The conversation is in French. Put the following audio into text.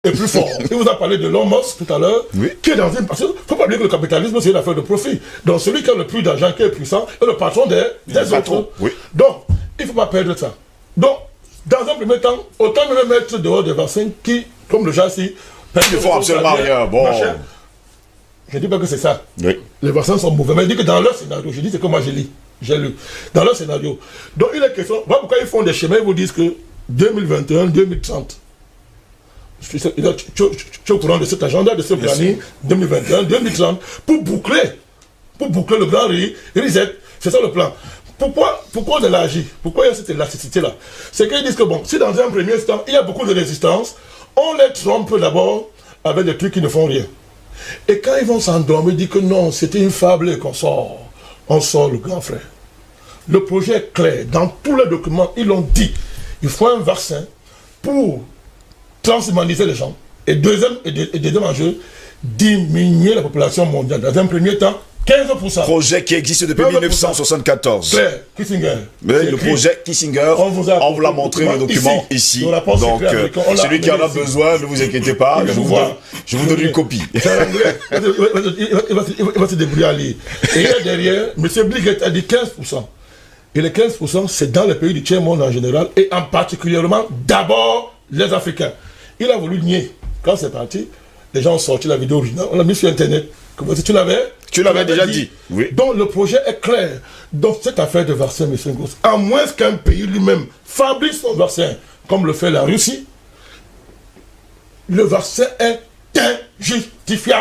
est plus fort. Il vous a parlé de Elon Musk tout à l'heure, qui est dans une... Parce qu'il ne faut pas oublier que le capitalisme, c'est une affaire de profit. Donc celui qui a le plus d'argent, qui est puissant, est le patron des autres. Donc, il ne faut pas perdre ça. Donc, dans un premier temps, autant me mettre dehors des vaccins qui, comme le châssis, ils ne font absolument rien. Bon. Je ne dis pas que c'est ça. Les vaccins sont mauvais. Mais je dis que dans leur scénario, je dis c'est que moi j'ai lu. Dans leur scénario. Donc il est question, voilà pourquoi ils font des schémas, ils vous disent que 2021, 2030. Tu es au courant de cet agenda, de ce planning, 2021, 2030, pour boucler le grand reset. C'est ça le plan. Pourquoi on élargit? Pourquoi il y a cette élasticité-là? C'est qu'ils disent que bon, si dans un premier instant, il y a beaucoup de résistance, on les trompe d'abord avec des trucs qui ne font rien. Et quand ils vont s'endormir, ils disent que non, c'était une fable et qu'on sort. On sort le grand frère. Le projet est clair. Dans tous les documents, ils l'ont dit. Il faut un vaccin pour transhumaniser les gens. Et deuxième enjeu, diminuer la population mondiale. Dans un premier temps, 15%. Projet qui existe depuis 1974. Claire, Kissinger. Mais le projet Kissinger, on vous l'a montré le document ici. Donc, celui qui en a besoin, ne vous inquiétez pas, je vous donne une copie. C'est anglais. Il va se débrouiller à lire. Et là derrière, M. Bliget a dit 15%. Et les 15%, c'est dans les pays du tiers-monde en général, et en particulièrement, d'abord, les Africains. Il a voulu nier. Quand c'est parti, les gens ont sorti la vidéo originale, on l'a mis sur Internet. Tu l'avais déjà dit. Oui. Donc le projet est clair. Donc cette affaire de vaccin, M. Ngozi, à moins qu'un pays lui-même fabrique son vaccin, comme le fait la Russie, le vaccin est injustifiable.